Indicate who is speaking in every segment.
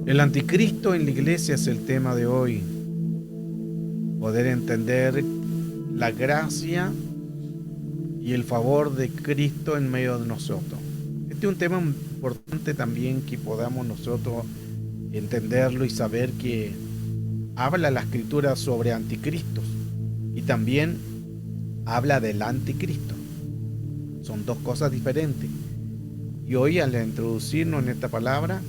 Speaker 1: El anticristo en la iglesia es el tema de hoy. Poder entender la gracia y el favor de Cristo en medio de nosotros. Este es un tema importante también que podamos nosotros entenderlo y saber que habla la Escritura sobre anticristos y también habla del anticristo. Son dos cosas diferentes. Y hoy, al introducirnos en esta palabra,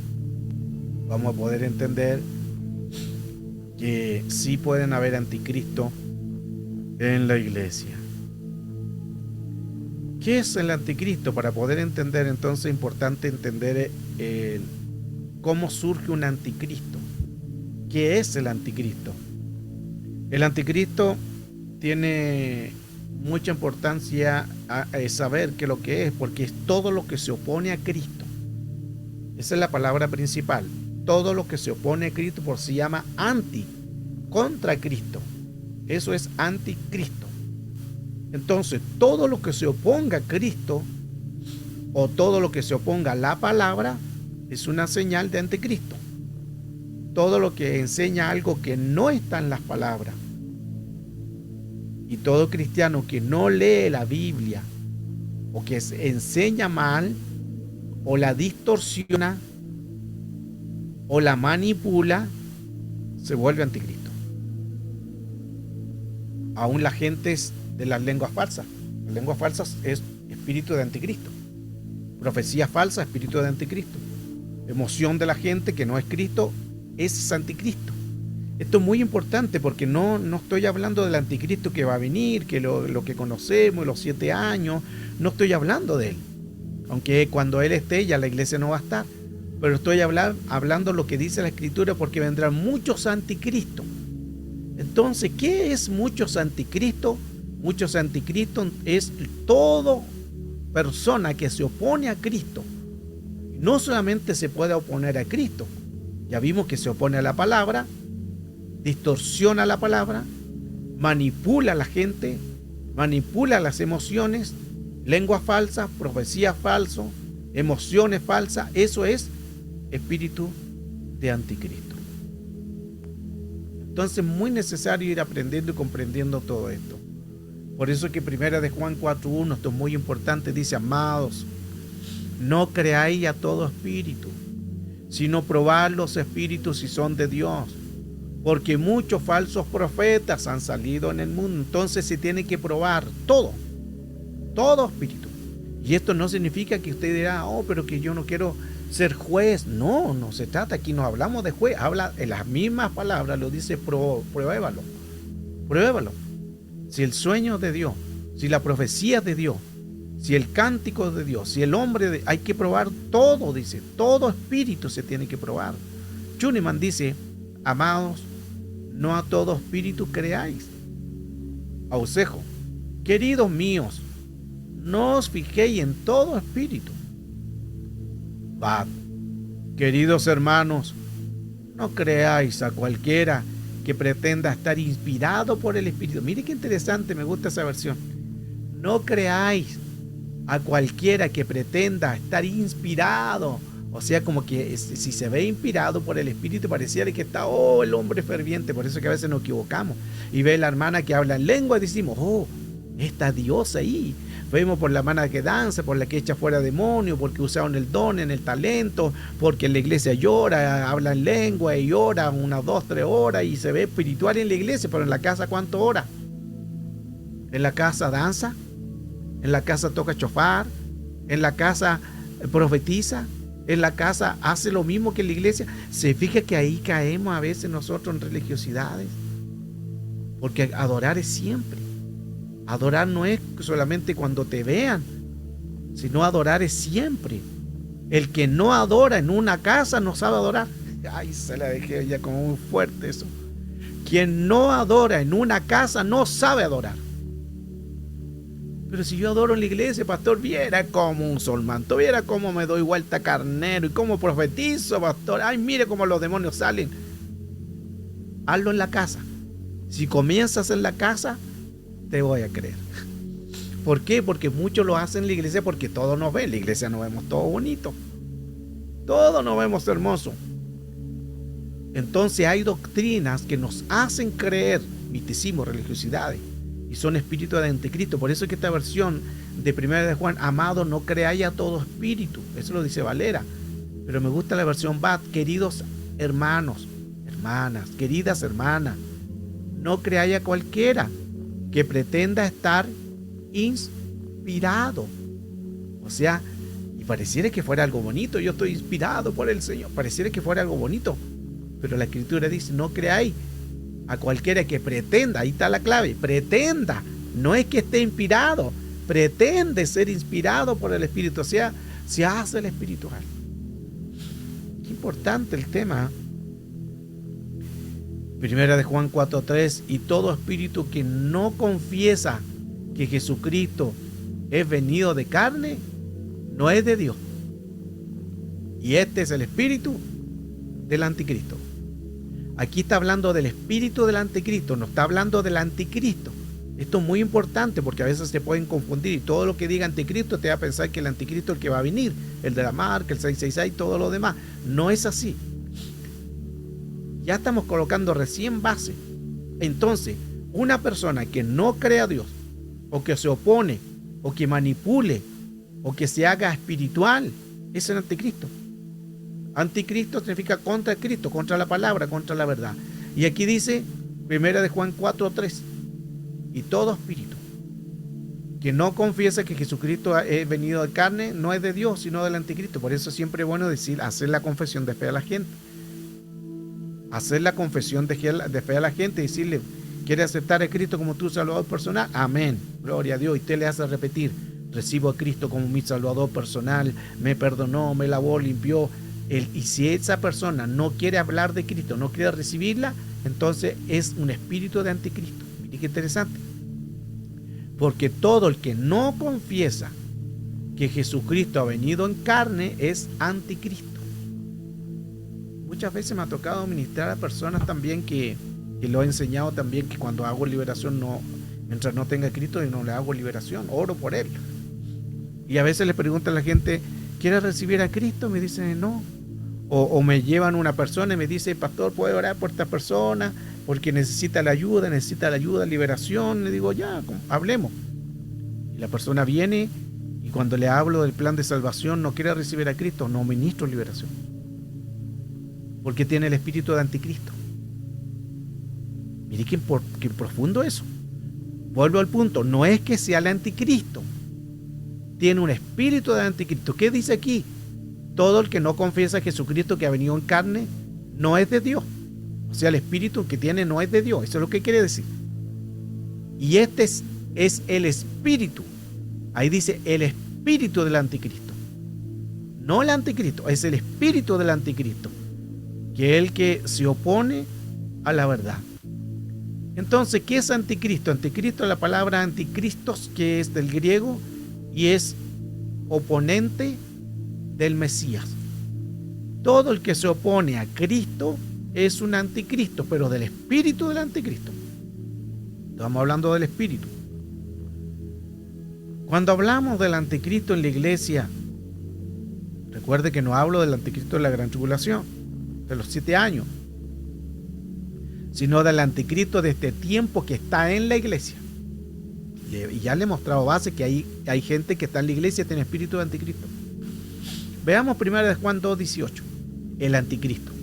Speaker 1: vamos a poder entender que sí pueden haber anticristo en la iglesia. ¿Qué es el anticristo? Para poder entender, entonces es importante entender cómo surge un anticristo. ¿Qué es el anticristo? El anticristo tiene mucha importancia saber qué es lo que es, porque es todo lo que se opone a Cristo. Esa es la palabra principal. Todo lo que se opone a Cristo, por se llama contra Cristo. Eso es anticristo. Entonces, todo lo que se oponga a Cristo o todo lo que se oponga a la palabra es una señal de anticristo. Todo lo que enseña algo que no está en las palabras, y todo cristiano que no lee la Biblia o que enseña mal o la distorsiona o la manipula, se vuelve anticristo. Aún la gente de las lenguas falsas. Las lenguas falsas es espíritu de anticristo. Profecía falsa, espíritu de anticristo. Emoción de la gente que no es Cristo, es anticristo. Esto es muy importante porque no estoy hablando del anticristo que va a venir, que lo que conocemos, los 7 años, no estoy hablando de él. Aunque cuando él esté ya la iglesia no va a estar. Pero estoy hablando lo que dice la Escritura, porque vendrán muchos anticristos. Entonces, ¿qué es muchos anticristos? Muchos anticristos es toda persona que se opone a Cristo. No solamente se puede oponer a Cristo, ya vimos que se opone a la palabra, distorsiona la palabra, manipula a la gente, manipula las emociones, lengua falsa, profecía falso, emociones falsas. Eso es espíritu de anticristo. Entonces es muy necesario ir aprendiendo y comprendiendo todo esto. Por eso que primera de Juan 4:1, esto es muy importante, dice: amados, no creáis a todo espíritu, sino probad los espíritus si son de Dios, porque muchos falsos profetas han salido en el mundo. Entonces se tiene que probar todo espíritu. Y esto no significa que usted dirá: oh, pero que yo no quiero ser juez. No se trata, aquí no hablamos de juez, habla en las mismas palabras, lo dice: pruébalo. Si el sueño es de Dios, si la profecía es de Dios, si el cántico es de Dios, si el hombre hay que probar todo, dice, todo espíritu se tiene que probar. Schunemann dice: amados, no a todo espíritu creáis. Ausejo: queridos míos, no os fijéis en todo espíritu. Queridos hermanos, no creáis a cualquiera que pretenda estar inspirado por el Espíritu. Mire qué interesante, me gusta esa versión. No creáis a cualquiera que pretenda estar inspirado. O sea, como que si se ve inspirado por el Espíritu, pareciera que está, el hombre ferviente. Por eso que a veces nos equivocamos. Y ve la hermana que habla en lengua y decimos: está Dios ahí. Vemos por la hermana que danza, por la que echa fuera demonios, porque usaron el don, en el talento, porque en la iglesia llora, habla en lengua y llora unas 2, 3 horas y se ve espiritual en la iglesia, pero en la casa ¿cuánto ora? En la casa danza, en la casa toca chofar, en la casa profetiza, en la casa hace lo mismo que en la iglesia. Se fija que ahí caemos a veces nosotros en religiosidades, porque adorar es siempre. Adorar no es solamente cuando te vean, sino adorar es siempre. El que no adora en una casa no sabe adorar. Ay, se la dejé ya como muy fuerte eso. Quien no adora en una casa no sabe adorar. Pero si yo adoro en la iglesia, pastor, viera como un sol manto, viera cómo me doy vuelta carnero y cómo profetizo, pastor. Ay, mire cómo los demonios salen. Hazlo en la casa. Si comienzas en la casa, te voy a creer. ¿Por qué? Porque muchos lo hacen en la iglesia porque todos nos ven. En la iglesia nos vemos todo bonito. Todos nos vemos hermosos. Entonces hay doctrinas que nos hacen creer, misticismo, religiosidades, y son espíritus de anticristo. Por eso es que esta versión de 1 de Juan, amado, no creáis a todo espíritu. Eso lo dice Valera. Pero me gusta la versión BAT, queridos hermanos, hermanas, queridas hermanas, no creáis a cualquiera que pretenda estar inspirado. O sea, y pareciera que fuera algo bonito. Yo estoy inspirado por el Señor. Pareciera que fuera algo bonito. Pero la Escritura dice, no creáis a cualquiera que pretenda. Ahí está la clave. Pretenda. No es que esté inspirado. Pretende ser inspirado por el Espíritu. O sea, se hace el espiritual. Qué importante el tema. Primera de Juan 4:3. Y todo espíritu que no confiesa que Jesucristo es venido de carne, no es de Dios. Y este es el espíritu del anticristo. Aquí está hablando del espíritu del anticristo, no está hablando del anticristo. Esto es muy importante porque a veces se pueden confundir y todo lo que diga anticristo te va a pensar que el anticristo es el que va a venir, el de la marca, el 666, todo lo demás. No es así. Ya estamos colocando recién base. Entonces, una persona que no cree a Dios, o que se opone, o que manipule, o que se haga espiritual, es el anticristo. Anticristo significa contra Cristo, contra la palabra, contra la verdad. Y aquí dice, 1 de Juan 4:3, y todo espíritu que no confiesa que Jesucristo es venido de carne, no es de Dios, sino del anticristo. Por eso siempre es bueno decir, hacer la confesión de fe a la gente. Hacer la confesión de fe a la gente y decirle, ¿quiere aceptar a Cristo como tu Salvador personal? Amén, gloria a Dios. Y usted le hace repetir, recibo a Cristo como mi Salvador personal, me perdonó, me lavó, limpió. Y si esa persona no quiere hablar de Cristo, no quiere recibirla, entonces es un espíritu de anticristo. Mire qué interesante. Porque todo el que no confiesa que Jesucristo ha venido en carne es anticristo. Muchas veces me ha tocado ministrar a personas también que lo he enseñado también, que cuando hago liberación, no, mientras no tenga Cristo, y no le hago liberación, oro por él. Y a veces le preguntan a la gente, ¿quieres recibir a Cristo? Me dicen no. O me llevan una persona y me dice, pastor, ¿puede orar por esta persona? Porque necesita la ayuda, liberación. Le digo, ya, hablemos. Y la persona viene y cuando le hablo del plan de salvación no quiere recibir a Cristo, no ministro liberación. Porque tiene el espíritu de anticristo. Mire qué profundo eso. Vuelvo al punto, no es que sea el anticristo. Tiene un espíritu de anticristo. ¿Qué dice aquí? Todo el que no confiesa a Jesucristo que ha venido en carne no es de Dios. O sea, el espíritu que tiene no es de Dios. Eso es lo que quiere decir. Y este es el espíritu. Ahí dice el espíritu del anticristo. No el anticristo, es el espíritu del anticristo. Que es el que se opone a la verdad. Entonces, ¿qué es anticristo? Anticristo es la palabra anticristos, que es del griego y es oponente del Mesías. Todo el que se opone a Cristo es un anticristo, pero del espíritu del anticristo. Estamos hablando del espíritu. Cuando hablamos del anticristo en la iglesia, recuerde que no hablo del anticristo de la gran tribulación, de los 7 años, sino del anticristo de este tiempo que está en la iglesia. Y ya le he mostrado base que hay gente que está en la iglesia y tiene espíritu de anticristo. Veamos 1 de Juan 2:18, el anticristo.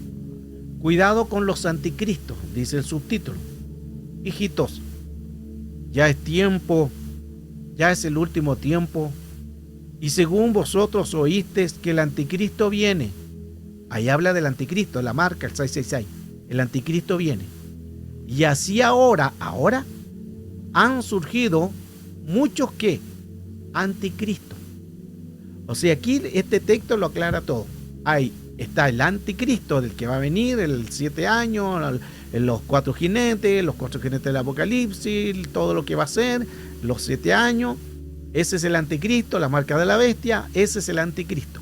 Speaker 1: Cuidado con los anticristos, dice el subtítulo. Hijitos, ya es tiempo, ya es el último tiempo, y según vosotros oísteis que el anticristo viene. Ahí habla del anticristo, la marca, el 666. El anticristo viene. Y así ahora han surgido muchos que anticristos. O sea, aquí este texto lo aclara todo. Ahí está el anticristo del que va a venir, el 7 años, los 4 jinetes del Apocalipsis, todo lo que va a ser, los 7 años. Ese es el anticristo, la marca de la bestia, ese es el anticristo.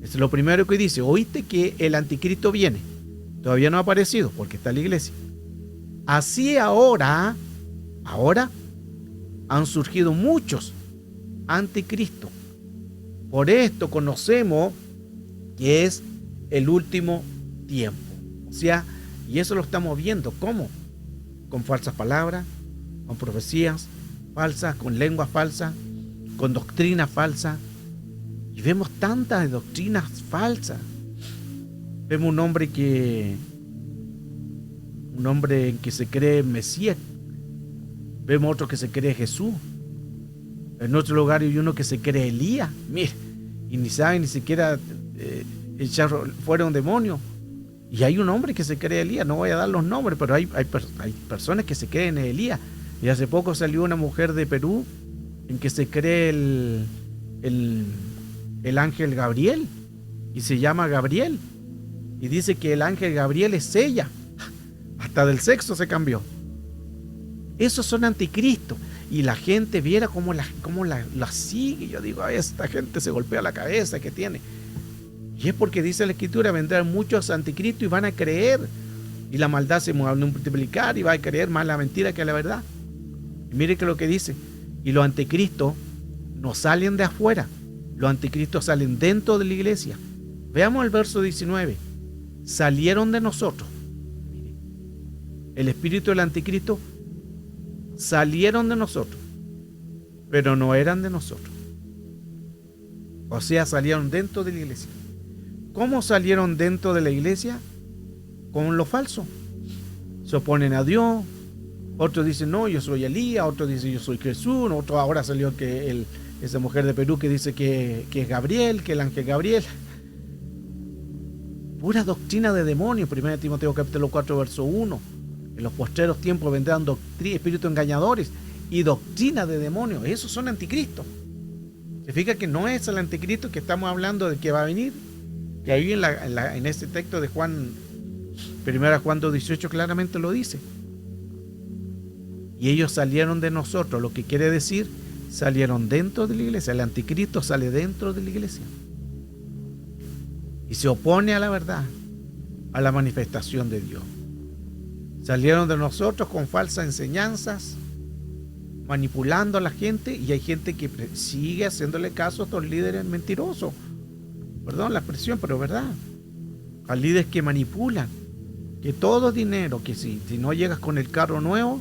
Speaker 1: Es lo primero que dice. Oíste que el anticristo viene. Todavía no ha aparecido porque está en la iglesia. Así ahora han surgido muchos anticristo. Por esto conocemos que es el último tiempo. O sea, y eso lo estamos viendo. ¿Cómo? Con falsas palabras, con profecías falsas, con lengua falsa, con doctrina falsa. Y vemos tantas doctrinas falsas. Vemos un hombre en que se cree Mesías. Vemos otro que se cree Jesús. En otro lugar hay uno que se cree Elías. Mire, y ni sabe ni siquiera echar fuera un demonio. Y hay un hombre que se cree Elías. No voy a dar los nombres, pero hay personas que se creen en Elías. Y hace poco salió una mujer de Perú en que se cree el ángel Gabriel. Y se llama Gabriel. Y dice que el ángel Gabriel es ella. Hasta del sexo se cambió. Esos son anticristos. Y la gente viera cómo la sigue. Yo digo, esta gente se golpea la cabeza que tiene. Y es porque dice la Escritura, vendrán muchos anticristos y van a creer. Y la maldad se va a multiplicar y va a creer más la mentira que la verdad. Y mire que lo que dice. Y los anticristos no salen de afuera. Los anticristos salen dentro de la iglesia. Veamos el verso 19. Salieron de nosotros. El espíritu del anticristo salieron de nosotros, pero no eran de nosotros. O sea, salieron dentro de la iglesia. ¿Cómo salieron dentro de la iglesia? Con lo falso. Se oponen a Dios. Otros dicen, no, yo soy Elías. Otros dicen, yo soy Jesús. Otro ahora salió que esa mujer de Perú que dice que es Gabriel, que el ángel Gabriel. Pura doctrina de demonios. 1 Timoteo capítulo 4, verso 1. En los postreros tiempos vendrán espíritus engañadores y doctrina de demonios. Esos son anticristos. Se fija que no es el anticristo que estamos hablando de que va a venir. Que ahí en este texto de Juan, 1 Juan 2:18 claramente lo dice. Y ellos salieron de nosotros, lo que quiere decir, salieron dentro de la iglesia. El anticristo sale dentro de la iglesia. Y se opone a la verdad, a la manifestación de Dios. Salieron de nosotros con falsas enseñanzas, manipulando a la gente, y hay gente que sigue haciéndole caso a estos líderes mentirosos. Perdón la expresión, pero es verdad. A líderes que manipulan, que todo es dinero, que si no llegas con el carro nuevo,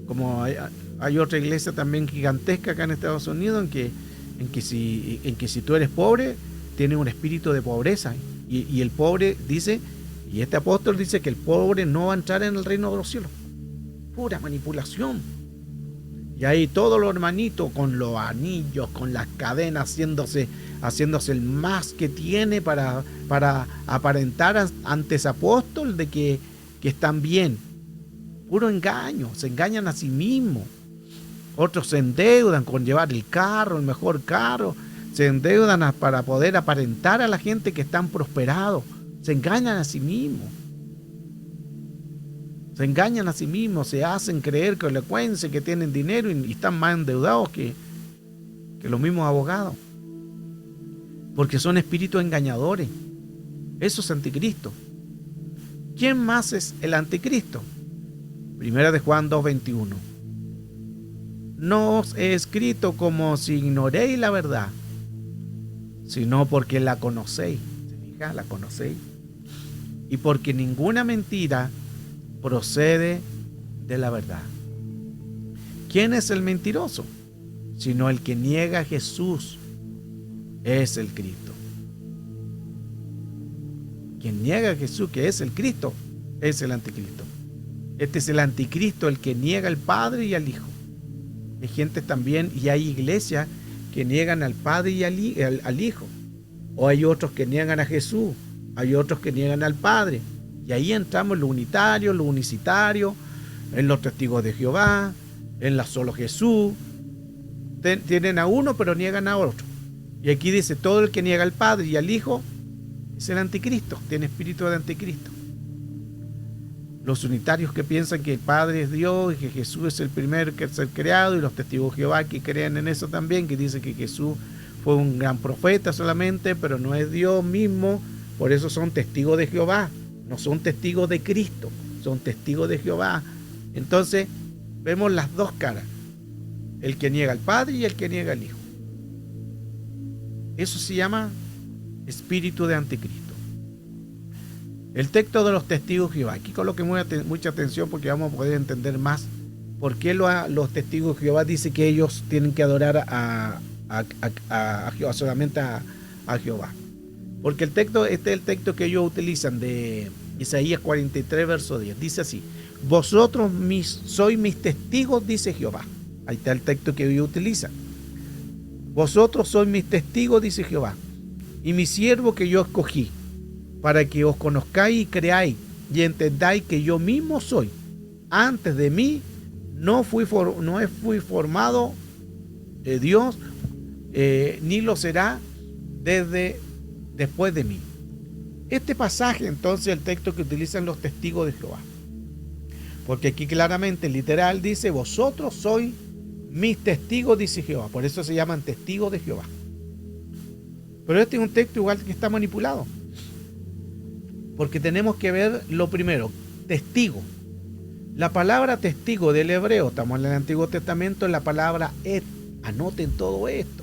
Speaker 1: como hay otra iglesia también gigantesca acá en Estados Unidos, en que si tú eres pobre, tienes un espíritu de pobreza. Y el pobre dice, y este apóstol dice que el pobre no va a entrar en el reino de los cielos. Pura manipulación. Y ahí todos los hermanitos con los anillos, con las cadenas, haciéndose el más que tiene para aparentar ante ese apóstol de que están bien. Puro engaño, se engañan a sí mismos. Otros se endeudan con llevar el carro, el mejor carro. Se endeudan para poder aparentar a la gente que están prosperados. Se engañan a sí mismos. Se engañan a sí mismos, se hacen creer con elocuencia que tienen dinero y están más endeudados que los mismos abogados. Porque son espíritus engañadores. Eso es anticristo. ¿Quién más es el anticristo? 1 Juan 2:21. No os he escrito como si ignoréis la verdad, sino porque la conocéis. ¿Se fija? La conocéis. Y porque ninguna mentira procede de la verdad. ¿Quién es el mentiroso? Sino el que niega a Jesús es el Cristo. Quien niega a Jesús, que es el Cristo, es el anticristo. Este es el anticristo, el que niega al Padre y al Hijo. Hay gente también, y hay iglesias que niegan al Padre y al Hijo. O hay otros que niegan a Jesús, hay otros que niegan al Padre. Y ahí entramos en lo unitario, lo unicitario, en los testigos de Jehová, en la solo Jesús. Tienen a uno, pero niegan a otro. Y aquí dice, todo el que niega al Padre y al Hijo es el anticristo, tiene espíritu de anticristo. Los unitarios que piensan que el Padre es Dios y que Jesús es el primer que es el creado, y los testigos de Jehová que creen en eso también, que dicen que Jesús fue un gran profeta solamente, pero no es Dios mismo, por eso son testigos de Jehová, no son testigos de Cristo, son testigos de Jehová. Entonces vemos las dos caras. el que niega al Padre y el que niega al Hijo. Eso se llama espíritu de anticristo. El texto de los testigos de Jehová. Aquí coloque mucha atención porque vamos a poder entender más por qué los testigos de Jehová dicen que ellos tienen que adorar a Jehová, solamente a Jehová. Porque este es el texto que ellos utilizan de Isaías 43, verso 10. Dice así: vosotros sois mis testigos, dice Jehová. Ahí está el texto que ellos utilizan. Vosotros sois mis testigos, dice Jehová, y mi siervo que yo escogí, para que os conozcáis y creáis y entendáis que yo mismo soy. Antes de mí no fui formado Dios, ni lo será después de mí. Este pasaje, entonces, el texto que utilizan los testigos de Jehová. Porque aquí claramente, literal, dice: vosotros sois mis testigos, dice Jehová. Por eso se llaman testigos de Jehová. Pero este es un texto igual que está manipulado. Porque tenemos que ver lo primero, testigo. La palabra testigo del hebreo, estamos en el Antiguo Testamento, es la palabra et. Anoten todo esto.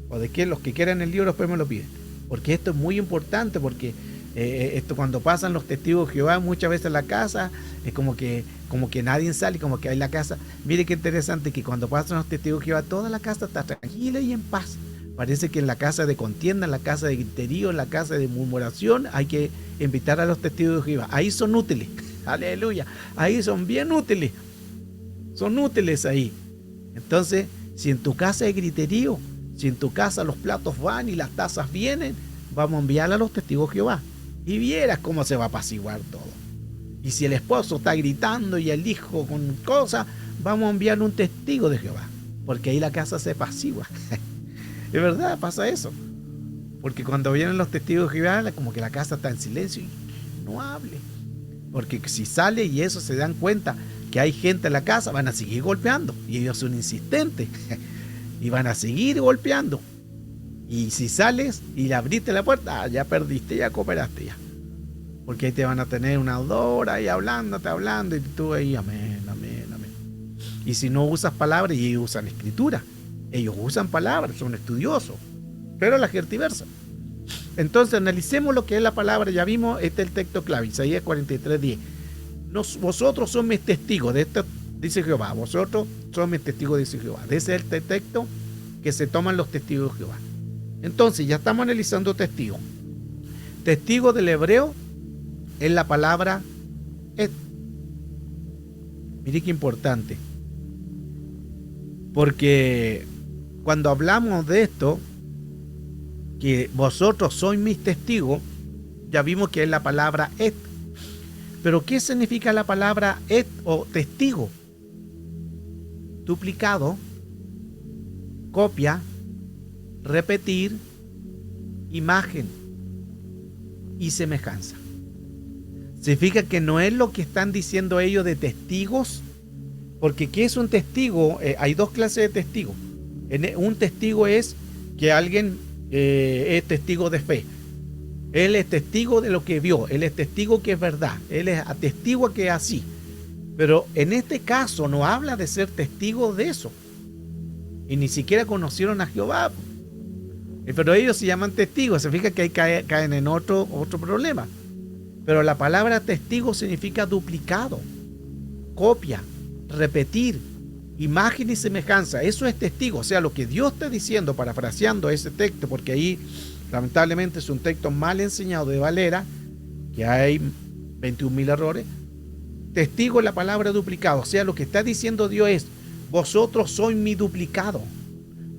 Speaker 1: O de que los que quieran el libro después me lo piden. Porque esto es muy importante, porque esto cuando pasan los testigos de Jehová, muchas veces en la casa, es como que nadie sale, como que hay la casa. Mire qué interesante que cuando pasan los testigos de Jehová, toda la casa está tranquila y en paz. Parece que en la casa de contienda, en la casa de griterío, en la casa de murmuración, hay que invitar a los testigos de Jehová. Ahí son útiles. Aleluya. Ahí son bien útiles. Son útiles ahí. Entonces, si en tu casa hay griterío, si en tu casa los platos van y las tazas vienen, vamos a enviar a los testigos de Jehová. Y vieras cómo se va a apaciguar todo. Y si el esposo está gritando y el hijo con cosas, vamos a enviar un testigo de Jehová. Porque ahí la casa se apacigua. Es verdad, pasa eso. Porque cuando vienen los testigos de Jehová, como que la casa está en silencio y no hable. Porque si sale y eso se dan cuenta que hay gente en la casa, van a seguir golpeando. Y ellos son insistentes. Y van a seguir golpeando. Y si sales y le abriste la puerta, ya perdiste, ya cooperaste ya. Porque ahí te van a tener una 2 horas ahí hablando, y tú ahí, amén, amén, amén. Y si no usas palabras, y ellos usan escritura. Ellos usan palabras, son estudiosos. Pero la tergiversa. Entonces analicemos lo que es la palabra. Ya vimos, este es el texto clave, Isaías 43:10. Vosotros son mis testigos, de esto dice Jehová. Vosotros son mis testigos, dice Jehová. De ese es el texto que se toman los testigos de Jehová. Entonces ya estamos analizando testigos. Testigo del hebreo es la palabra et. Mire qué importante. Porque cuando hablamos de esto, que vosotros sois mis testigos, ya vimos que es la palabra et. Pero ¿qué significa la palabra et o testigo? Duplicado, copia, repetir, imagen y semejanza. Significa que no es lo que están diciendo ellos de testigos, porque ¿qué es un testigo? Hay dos clases de testigos. Un testigo es que alguien es testigo de fe. Él es testigo de lo que vio, él es testigo que es verdad, él es testigo que es así. Pero en este caso no habla de ser testigo de eso. Y ni siquiera conocieron a Jehová. Pero ellos se llaman testigos. Se fija que ahí caen en otro problema. Pero la palabra testigo significa duplicado, copia, repetir, imagen y semejanza. Eso es testigo. O sea, lo que Dios está diciendo, parafraseando ese texto, porque ahí lamentablemente es un texto mal enseñado de Valera, que hay 21.000 errores. Testigo es la palabra duplicado. O sea, lo que está diciendo Dios es: vosotros sois mi duplicado,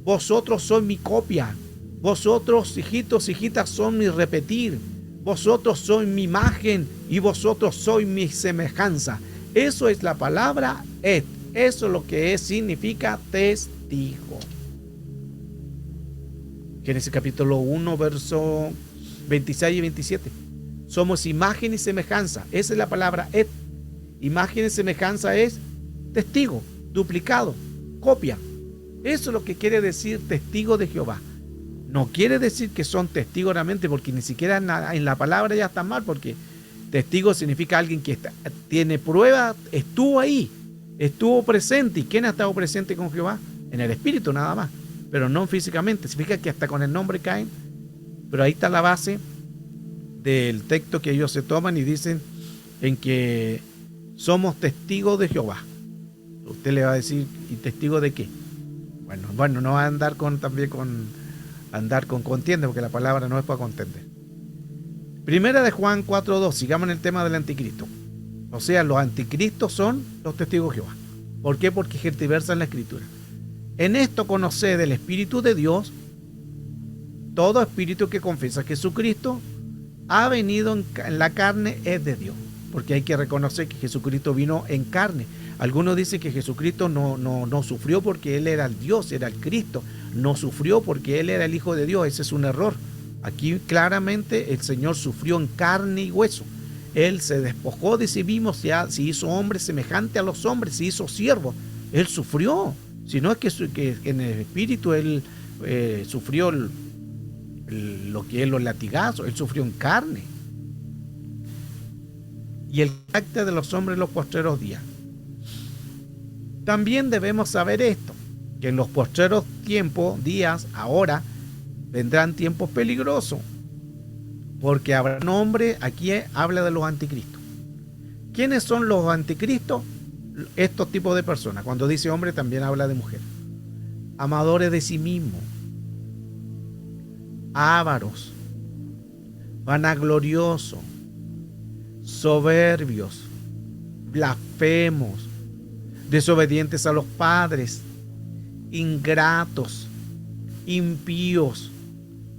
Speaker 1: vosotros sois mi copia, vosotros, hijitos, hijitas, son mi repetir, vosotros sois mi imagen y vosotros sois mi semejanza. Eso es la palabra et. Eso es lo que significa testigo. Génesis capítulo 1, verso 26 y 27. Somos imagen y semejanza. Esa es la palabra et. Imagen y semejanza es testigo, duplicado, copia. Eso es lo que quiere decir testigo de Jehová. No quiere decir que son testigos realmente, porque ni siquiera en la palabra ya está mal, porque testigo significa alguien que tiene prueba, estuvo ahí, estuvo presente. ¿Y quién ha estado presente con Jehová? en el espíritu nada más, pero no físicamente. Se fija que hasta con el nombre caen, pero ahí está la base del texto que ellos se toman y dicen en que somos testigos de Jehová. Usted le va a decir, ¿y testigo de qué? Bueno, no va a andar andar con contienda, porque la palabra no es para contender. Primera de Juan 4:2, sigamos en el tema del anticristo. O sea, los anticristos son los testigos de Jehová. ¿Por qué? Porque tergiversan la escritura. En esto conoced del Espíritu de Dios, todo espíritu que confiesa que Jesucristo ha venido en la carne es de Dios. Porque hay que reconocer que Jesucristo vino en carne. Algunos dicen que Jesucristo no sufrió porque Él era el Dios, era el Cristo. No sufrió porque Él era el Hijo de Dios. Ese es un error. Aquí claramente el Señor sufrió en carne y hueso. Él se despojó de sí mismo, se hizo hombre semejante a los hombres, se hizo siervo. Él sufrió. Si no es que en el espíritu Él sufrió lo que es los latigazos. Él sufrió en carne. Y el carácter de los hombres en los postreros días. También debemos saber esto, que en los postreros tiempos, días, ahora, vendrán tiempos peligrosos, porque habrá nombre, aquí habla de los anticristos. ¿Quiénes son los anticristos? Estos tipos de personas. Cuando dice hombre también habla de mujer. Amadores de sí mismos, ávaros, vanagloriosos, soberbios, blasfemos, desobedientes a los padres, ingratos, impíos,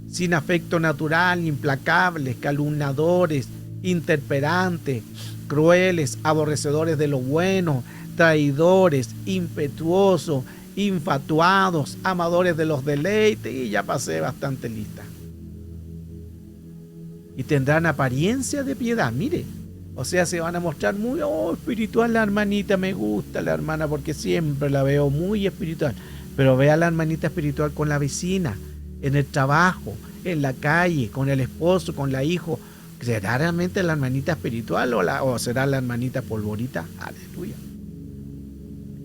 Speaker 1: sin afecto natural, implacables, calumniadores, intemperantes, crueles, aborrecedores de lo bueno, traidores, impetuosos, infatuados, amadores de los deleites, y ya pasé bastante lista. Y tendrán apariencia de piedad, mire. O sea, se van a mostrar muy espiritual la hermanita, me gusta la hermana porque siempre la veo muy espiritual. Pero ve a la hermanita espiritual con la vecina, en el trabajo, en la calle, con el esposo, con la hija. ¿Será realmente la hermanita espiritual o será la hermanita polvorita? Aleluya.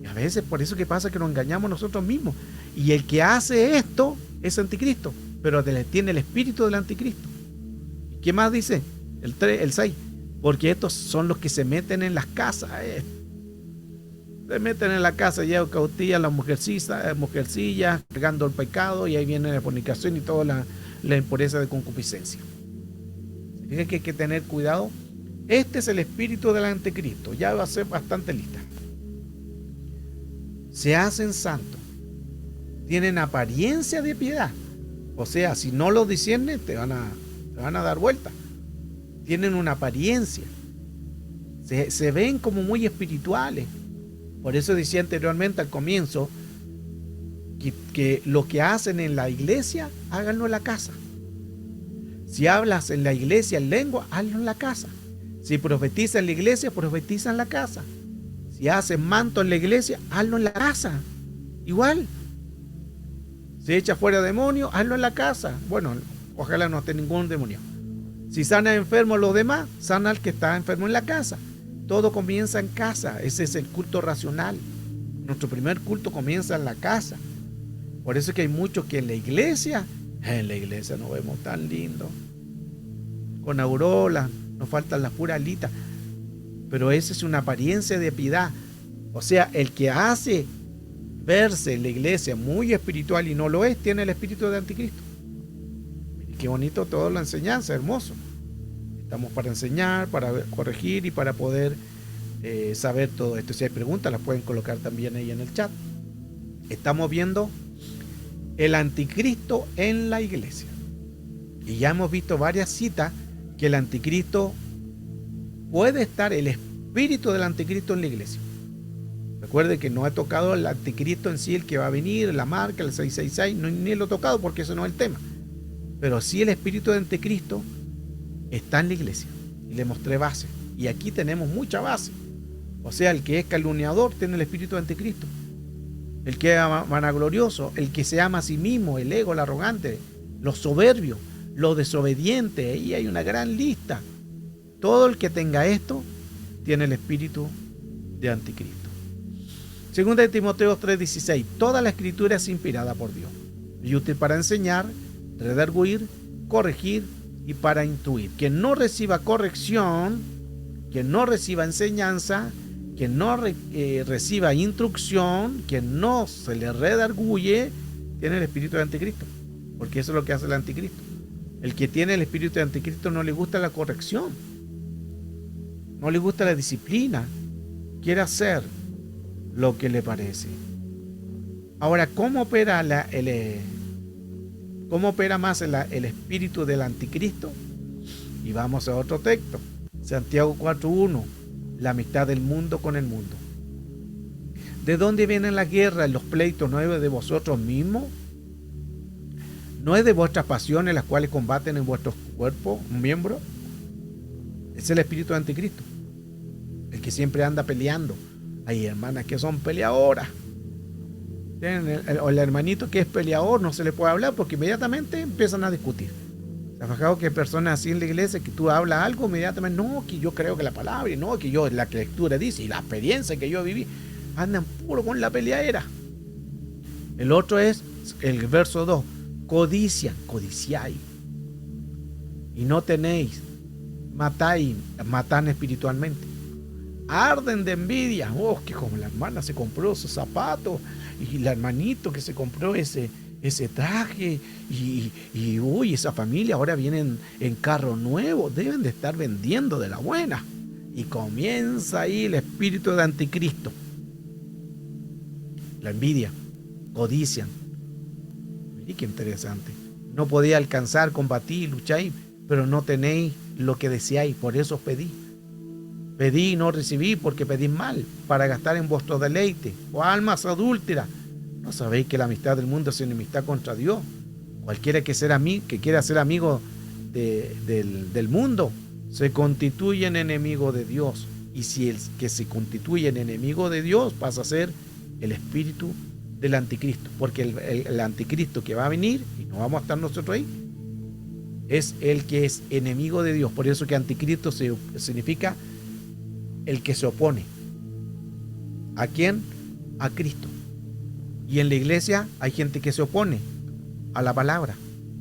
Speaker 1: Y a veces por eso que pasa que nos engañamos nosotros mismos. Y el que hace esto es anticristo, pero tiene el espíritu del anticristo. ¿Qué más dice? El 6. Porque estos son los que se meten en las casas. Se meten en la casa, llevan cautivas las mujercillas, cargando el pecado, y ahí viene la fornicación y toda la impureza de concupiscencia. Fíjense que hay que tener cuidado. Este es el espíritu del anticristo. Ya va a ser bastante lista. Se hacen santos. Tienen apariencia de piedad. O sea, si no lo disciernes, te van a dar vuelta. Tienen una apariencia. Se ven como muy espirituales. Por eso decía anteriormente al comienzo que lo que hacen en la iglesia, háganlo en la casa. Si hablas en la iglesia en lengua, hazlo en la casa. Si profetizas en la iglesia, profetiza en la casa. Si haces manto en la iglesia, hazlo en la casa. Igual. Si echa fuera demonios, hazlo en la casa. Bueno, ojalá no esté ningún demonio. Si sana enfermo a los demás, sana al que está enfermo en la casa. Todo comienza en casa. Ese es el culto racional. Nuestro primer culto comienza en la casa. Por eso es que hay muchos que en la iglesia nos vemos tan lindos. Con aureolas, nos faltan las puras alitas. Pero esa es una apariencia de piedad. O sea, el que hace verse en la iglesia muy espiritual y no lo es, tiene el espíritu de anticristo. Qué bonito toda la enseñanza, hermoso. Estamos para enseñar, para corregir y para poder saber todo esto. Si hay preguntas, las pueden colocar también ahí en el chat. Estamos viendo el anticristo en la iglesia. Y ya hemos visto varias citas que el anticristo puede estar, el espíritu del anticristo en la iglesia. Recuerde que no he tocado el anticristo en sí, el que va a venir, la marca, el 666, ni lo he tocado porque eso no es el tema. Pero sí el espíritu de anticristo está en la iglesia. Y le mostré base. Y aquí tenemos mucha base. O sea, el que es calumniador tiene el espíritu de anticristo. El que es vanaglorioso, el que se ama a sí mismo, el ego, el arrogante, los soberbios, los desobedientes. Ahí hay una gran lista. Todo el que tenga esto tiene el espíritu de anticristo. Segunda de Timoteo 3:16. Toda la escritura es inspirada por Dios y útil para enseñar, redarguir, corregir y para instruir. Quien no reciba corrección, quien no reciba enseñanza, quien no reciba instrucción, quien no se le redarguye, tiene el espíritu de anticristo. Porque eso es lo que hace el anticristo. El que tiene el espíritu de anticristo no le gusta la corrección, no le gusta la disciplina, quiere hacer lo que le parece. Ahora, ¿cómo opera más el espíritu del anticristo? Y vamos a otro texto. Santiago 4:1. La amistad del mundo con el mundo. ¿De dónde vienen las guerras, los pleitos? ¿No es de vosotros mismos? ¿No es de vuestras pasiones las cuales combaten en vuestros cuerpos, miembros? Es el espíritu de anticristo, el que siempre anda peleando. Hay hermanas que son peleadoras. O el hermanito que es peleador no se le puede hablar porque inmediatamente empiezan a discutir. ¿Se ha fijado que hay personas así en la iglesia que tú hablas algo inmediatamente? No, que yo creo que la palabra, y no, que yo la lectura dice, y la experiencia que yo viví, andan puro con la peleadera. El otro es el verso 2. Codiciáis y no tenéis, matan espiritualmente, arden de envidia. Que como la hermana se compró esos zapatos y el hermanito que se compró ese traje y uy, esa familia ahora vienen en carro nuevo, deben de estar vendiendo de la buena. Y comienza ahí el espíritu de anticristo, la envidia, codician. Mire qué interesante. No podéis alcanzar, combatir, lucháis, pero no tenéis lo que deseáis, por eso pedí. Pedí y no recibí porque pedís mal, para gastar en vuestro deleite. O almas adúlteras, ¿no sabéis que la amistad del mundo es enemistad contra Dios? Cualquiera que quiera ser amigo del mundo, se constituye en enemigo de Dios. Y si el que se constituye en enemigo de Dios pasa a ser el espíritu del anticristo, porque el anticristo que va a venir, y no vamos a estar nosotros ahí, es el que es enemigo de Dios. Por eso que anticristo significa el que se opone. ¿A quién? A Cristo. Y en la iglesia hay gente que se opone a la palabra.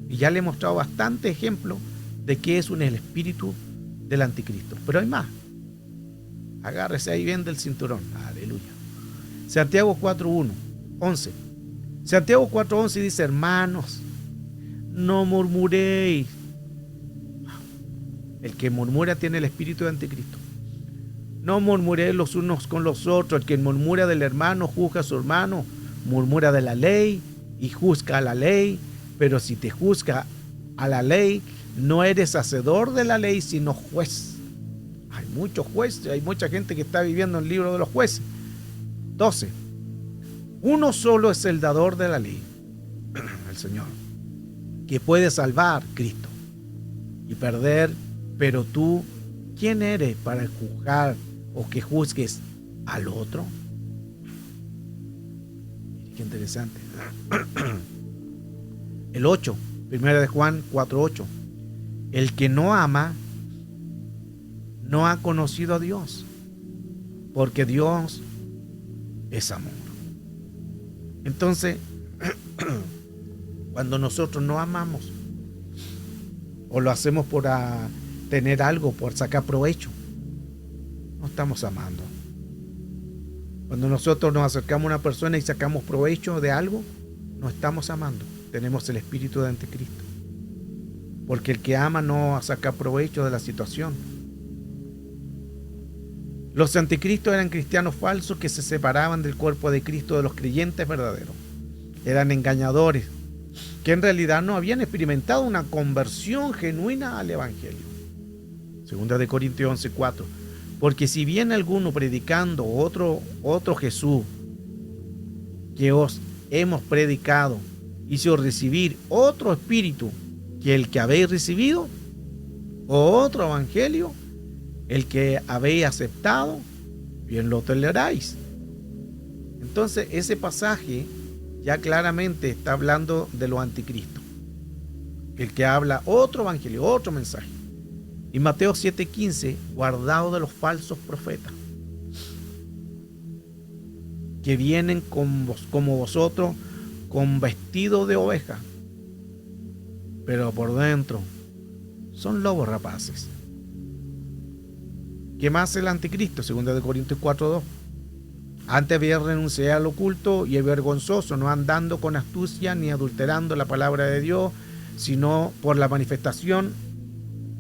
Speaker 1: Y ya le he mostrado bastante ejemplo de qué es el espíritu del anticristo. Pero hay más. Agárrese ahí bien del cinturón. Aleluya. Santiago 4:11. Santiago 4:11 dice: hermanos, no murmuréis. El que murmura tiene el espíritu de anticristo. No murmuréis los unos con los otros. El que murmura del hermano juzga a su hermano, murmura de la ley y juzga a la ley. Pero si te juzga a la ley, no eres hacedor de la ley, sino juez. Hay muchos jueces, hay mucha gente que está viviendo el libro de los jueces. 12. Uno solo es el dador de la ley, el Señor, que puede salvar, Cristo, y perder. Pero tú, ¿quién eres para juzgar o que juzgues al otro? Mire qué interesante. El 8, 1 de Juan 4:8. El que no ama no ha conocido a Dios, porque Dios es amor. Entonces, cuando nosotros no amamos o lo hacemos por tener algo, por sacar provecho, no estamos amando. Cuando nosotros nos acercamos a una persona y sacamos provecho de algo, no estamos amando. Tenemos el espíritu de anticristo. Porque el que ama no saca provecho de la situación. Los anticristos eran cristianos falsos que se separaban del cuerpo de Cristo de los creyentes verdaderos. Eran engañadores que en realidad no habían experimentado una conversión genuina al Evangelio. Segunda de Corintios 11:4. Porque si viene alguno predicando otro Jesús que os hemos predicado, y si os recibir otro espíritu que el que habéis recibido, o otro evangelio, el que habéis aceptado, bien lo toleráis. Entonces ese pasaje ya claramente está hablando de lo anticristo, el que habla otro evangelio, otro mensaje. Y Mateo 7:15, guardaos de los falsos profetas, que vienen como vosotros con vestido de oveja, pero por dentro son lobos rapaces. ¿Qué más el anticristo? 2 Corintios 4:2. Antes había renunciado al oculto y el vergonzoso, no andando con astucia ni adulterando la palabra de Dios, sino por la manifestación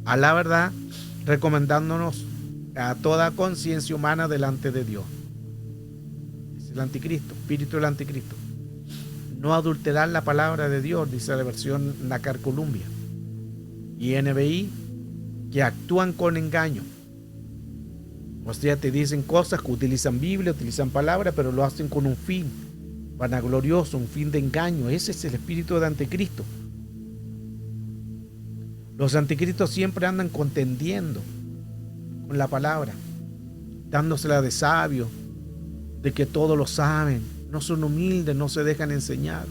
Speaker 1: a la verdad, recomendándonos a toda conciencia humana delante de Dios. Dice el anticristo, espíritu del anticristo. No adulterar la palabra de Dios, dice la versión Nácar Columbia. Y NBI, que actúan con engaño. O sea, te dicen cosas que utilizan Biblia, utilizan palabra, pero lo hacen con un fin vanaglorioso, un fin de engaño. Ese es el espíritu de anticristo. Los anticristos siempre andan contendiendo con la palabra, dándosela de sabio, de que todo lo saben, no son humildes, no se dejan enseñar.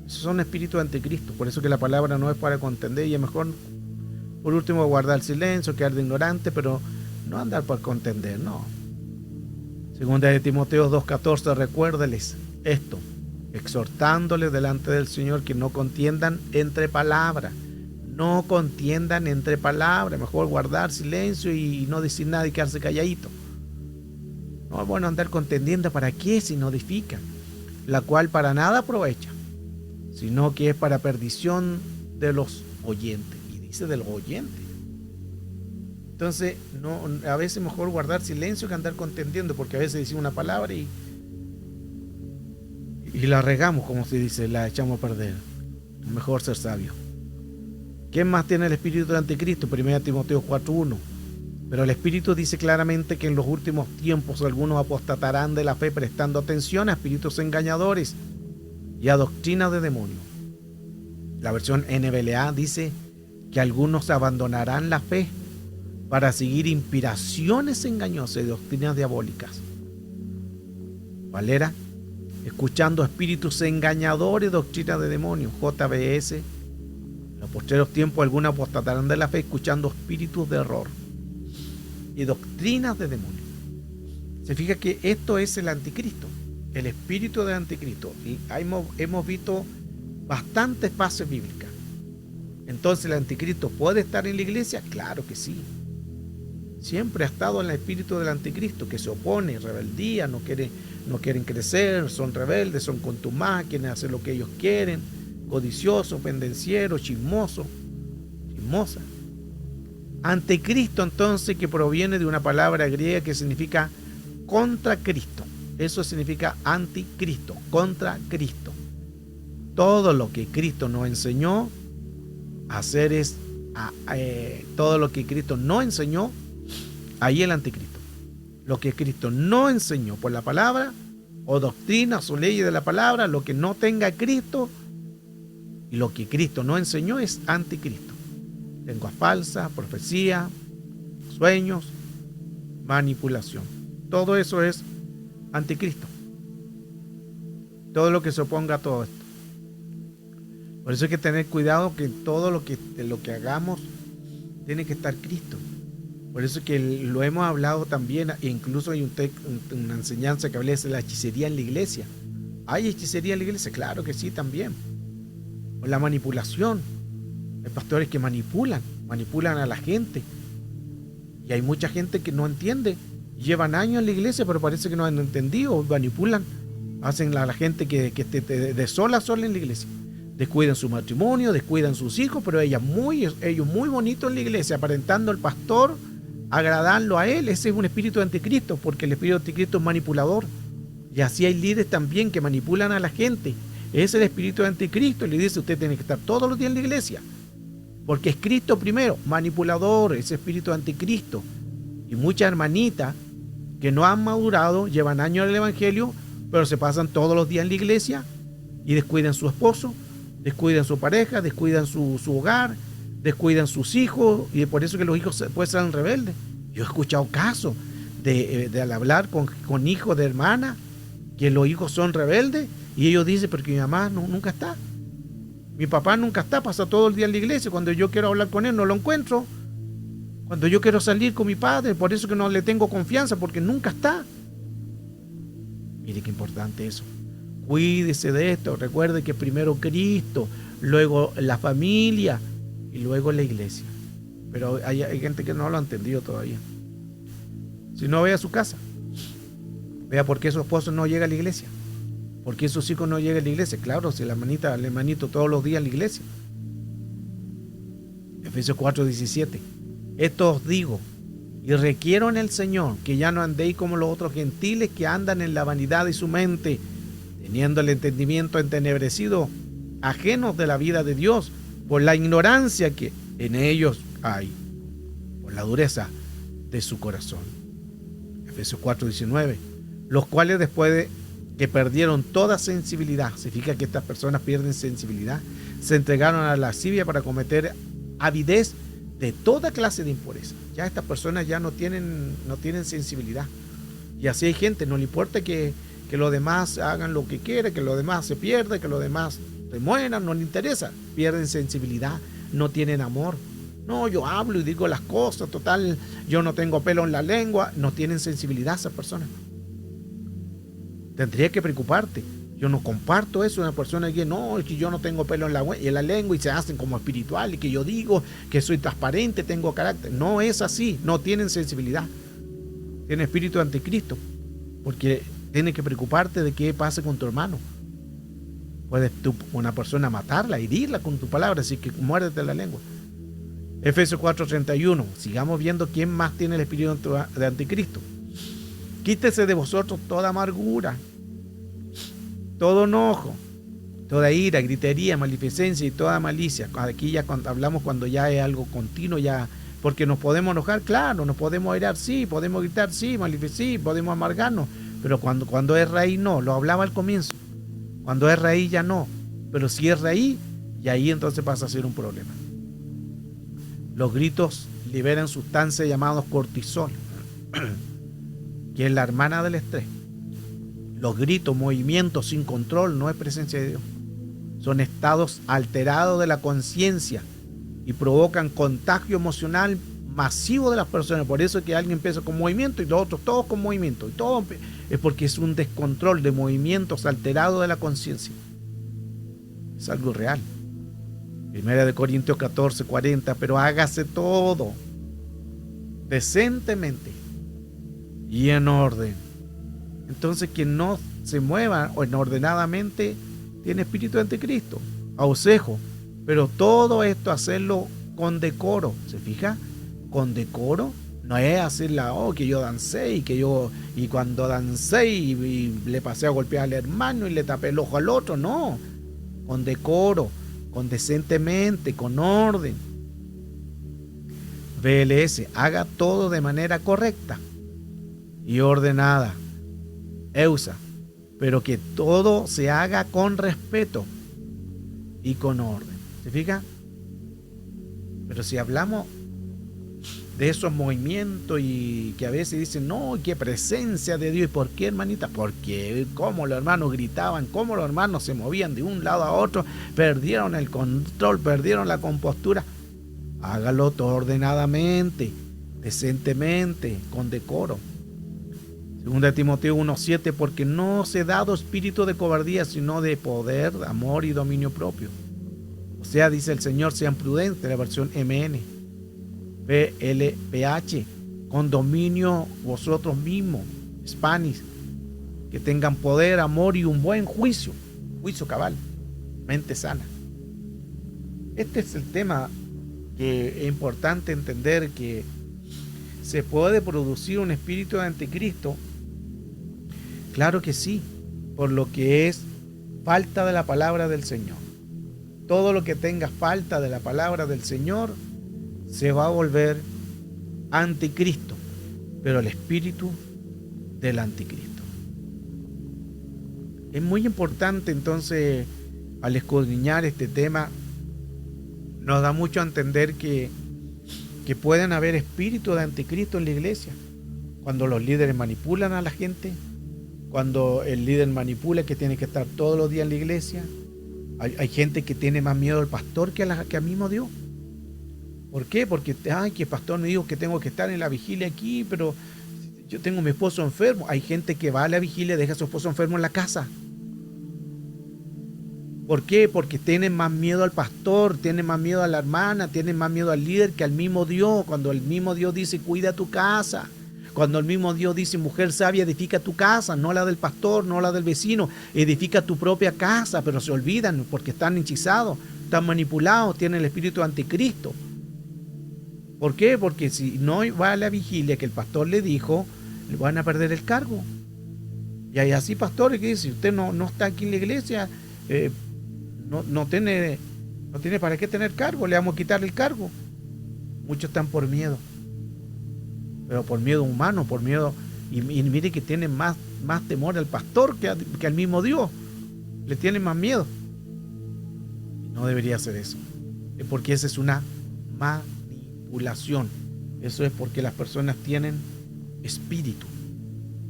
Speaker 1: Esos son espíritus de anticristo. Por eso que la palabra no es para contender y es mejor, por último, guardar silencio, quedar de ignorante, pero no andar por contender, no. Segunda de Timoteo 2:14, recuérdales esto, exhortándoles delante del Señor que no contiendan entre palabras. No contiendan entre palabras, mejor guardar silencio y no decir nada y quedarse calladito. No es bueno andar contendiendo, ¿para qué? Si no edifica, la cual para nada aprovecha, sino que es para perdición de los oyentes. Y dice de los oyentes. Entonces, no, a veces mejor guardar silencio que andar contendiendo, porque a veces decimos una palabra y la regamos, como se dice, la echamos a perder. Mejor ser sabio. ¿Quién más tiene el espíritu del anticristo? 1 Timoteo 4:1. Pero el espíritu dice claramente que en los últimos tiempos algunos apostatarán de la fe, prestando atención a espíritus engañadores y a doctrinas de demonios. La versión NBLA dice que algunos abandonarán la fe para seguir inspiraciones engañosas y doctrinas diabólicas. Valera, escuchando espíritus engañadores y doctrinas de demonios. JBS, en los postreros tiempos algunos apostatarán de la fe escuchando espíritus de error y doctrinas de demonios. Se fija que esto es el anticristo, el espíritu del anticristo. Y hemos visto bastantes bases bíblicas. Entonces, ¿el anticristo puede estar en la iglesia? Claro que sí. Siempre ha estado en el espíritu del anticristo, que se opone, rebeldía, no quieren crecer, son rebeldes, son contumaces, quieren hacer lo que ellos quieren, codiciosos, pendencieros, chismosa. Anticristo, entonces, que proviene de una palabra griega que significa contra Cristo. Eso significa anticristo, contra Cristo. Todo lo que Cristo nos enseñó a hacer es todo lo que Cristo no enseñó, ahí el anticristo. Lo que Cristo no enseñó por la palabra, o doctrinas o leyes de la palabra, lo que no tenga Cristo, y lo que Cristo no enseñó es anticristo. Lenguas falsas, profecía, sueños, manipulación. Todo eso es anticristo. Todo lo que se oponga a todo esto. Por eso hay que tener cuidado que todo lo que hagamos tiene que estar Cristo. Por eso que lo hemos hablado también, e incluso hay una enseñanza que habla de la hechicería en la iglesia. ¿Hay hechicería en la iglesia? Claro que sí, también. O la manipulación. Hay pastores que manipulan a la gente. Y hay mucha gente que no entiende. Llevan años en la iglesia, pero parece que no han entendido. Manipulan. Hacen a la gente que esté de sola a sola en la iglesia. Descuidan su matrimonio, descuidan sus hijos, pero ellos muy bonitos en la iglesia, aparentando al pastor, agradarlo a él. Ese es un espíritu de anticristo, porque el espíritu de anticristo es manipulador. Y así hay líderes también que manipulan a la gente. Ese es el espíritu de anticristo. Y le dice, usted tiene que estar todos los días en la iglesia, porque es Cristo primero. Manipulador, ese espíritu de anticristo. Y muchas hermanitas que no han madurado, llevan años en el evangelio, pero se pasan todos los días en la iglesia y descuidan su esposo, descuidan su pareja, descuidan su hogar, descuidan sus hijos, y por eso que los hijos pueden ser rebeldes. Yo he escuchado casos de al hablar con hijos de hermanas, que los hijos son rebeldes, y ellos dicen, porque mi mamá nunca está, mi papá nunca está, pasa todo el día en la iglesia, cuando yo quiero hablar con él no lo encuentro, cuando yo quiero salir con mi padre, por eso que no le tengo confianza, porque nunca está. Mire qué importante eso. Cuídese de esto. Recuerde que primero Cristo, luego la familia y luego la iglesia. Pero hay gente que no lo ha entendido todavía. Si no, vea a su casa. Vea por qué su esposo no llega a la iglesia. ¿Por qué sus hijos no llegan a la iglesia? Claro, si la manita, el hermanito todos los días a la iglesia. Efesios 4:17. Esto os digo y requiero en el Señor que ya no andéis como los otros gentiles que andan en la vanidad de su mente, teniendo el entendimiento entenebrecido, ajenos de la vida de Dios, por la ignorancia que en ellos hay, por la dureza de su corazón. Efesios 4:19. Los cuales después de que perdieron toda sensibilidad, significa que estas personas pierden sensibilidad, se entregaron a la lascivia para cometer avidez de toda clase de impureza. Ya estas personas ya no tienen sensibilidad. Y así hay gente, no le importa que los demás hagan lo que quieren, que los demás se pierdan, que los demás se mueran, no le interesa. Pierden sensibilidad, no tienen amor. No, yo hablo y digo las cosas, total, yo no tengo pelo en la lengua. No tienen sensibilidad esas personas. Tendría que preocuparte. Yo no comparto eso. Una persona que no, es que yo no tengo pelo en la lengua y se hacen como espiritual y que yo digo que soy transparente, tengo carácter. No es así, no tienen sensibilidad. Tienen espíritu de anticristo. Porque tienes que preocuparte de qué pase con tu hermano. Puedes tú, una persona, matarla, herirla con tu palabra, así que muérdete la lengua. Efesios 4:31. Sigamos viendo quién más tiene el espíritu de anticristo. Quítese de vosotros toda amargura, todo enojo, toda ira, gritería, maleficencia y toda malicia. Aquí ya hablamos cuando ya es algo continuo, ya, porque nos podemos enojar, claro, nos podemos airar, sí, podemos gritar, sí, sí, podemos amargarnos, pero cuando es raíz no, lo hablaba al comienzo. Cuando es raíz ya no, pero si es raíz, y ahí entonces pasa a ser un problema. Los gritos liberan sustancias llamadas cortisol, que es la hermana del estrés. Los gritos, movimientos sin control no es presencia de Dios. Son estados alterados de la conciencia y provocan contagio emocional masivo de las personas. Por eso es que alguien empieza con movimiento y los otros todos con movimiento. Y todo es porque es un descontrol de movimientos alterados de la conciencia. Es algo real. 1 Corintios 14:40. Pero hágase todo decentemente y en orden. Entonces quien no se mueva ordenadamente tiene espíritu de anticristo. Ausejo. Pero todo esto hacerlo con decoro. ¿Se fija? Con decoro. No es hacerla, que yo dancé y cuando dancé y le pasé a golpear al hermano y le tapé el ojo al otro. No. Con decoro, con decentemente, con orden. VLS. Haga todo de manera correcta y ordenada. EUSA, pero que todo se haga con respeto y con orden. ¿Se fija? Pero si hablamos de esos movimientos y que a veces dicen, no, qué presencia de Dios. ¿Y por qué, hermanita? Porque cómo los hermanos gritaban, cómo los hermanos se movían de un lado a otro, perdieron el control, perdieron la compostura. Hágalo todo ordenadamente, decentemente, con decoro. 2 Timoteo 1:7, porque no se ha dado espíritu de cobardía, sino de poder, amor y dominio propio. O sea, dice el Señor, sean prudentes, la versión MN. PLPH, con dominio vosotros mismos, Spanish, que tengan poder, amor y un buen juicio cabal, mente sana. Este es el tema que es importante entender, que se puede producir un espíritu de anticristo. Claro que sí, por lo que es falta de la palabra del Señor. Todo lo que tenga falta de la palabra del Señor se va a volver anticristo, pero el espíritu del anticristo. Es muy importante entonces, al escudriñar este tema, nos da mucho a entender que pueden haber espíritus de anticristo en la iglesia. Cuando los líderes manipulan a la gente, cuando el líder manipula que tiene que estar todos los días en la iglesia. Hay gente que tiene más miedo al pastor que al mismo Dios. ¿Por qué? Porque que el pastor me dijo que tengo que estar en la vigilia aquí, pero Yo tengo a mi esposo enfermo. Hay gente que va a la vigilia y deja a su esposo enfermo en la casa. ¿Por qué? Porque tienen más miedo al pastor, tienen más miedo a la hermana, tienen más miedo al líder que al mismo Dios. Cuando el mismo Dios dice, cuida tu casa. Cuando el mismo Dios dice, mujer sabia, edifica tu casa, no la del pastor, no la del vecino, edifica tu propia casa, pero se olvidan porque están hechizados, están manipulados, tienen el espíritu anticristo. ¿Por qué? Porque si no va a la vigilia que el pastor le dijo, le van a perder el cargo. Y hay así pastores que dicen, si usted no está aquí en la iglesia, no tiene para qué tener cargo, le vamos a quitar el cargo. Muchos están por miedo, pero por miedo humano, por miedo, y mire que tienen más temor al pastor que al mismo Dios, le tienen más miedo. Y no debería ser eso, es porque esa es una manipulación. Eso es porque las personas tienen espíritu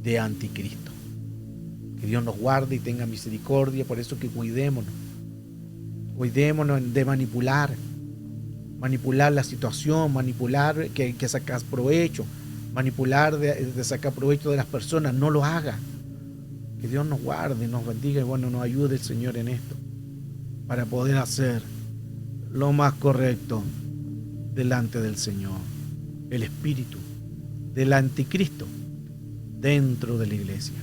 Speaker 1: de anticristo. Que Dios nos guarde y tenga misericordia. Por eso que cuidémonos de manipular la situación, manipular que sacas provecho, manipular de sacar provecho de las personas. No lo haga. Que Dios nos guarde, nos bendiga y bueno, nos ayude el Señor en esto para poder hacer lo más correcto delante del Señor. El espíritu del anticristo dentro de la iglesia.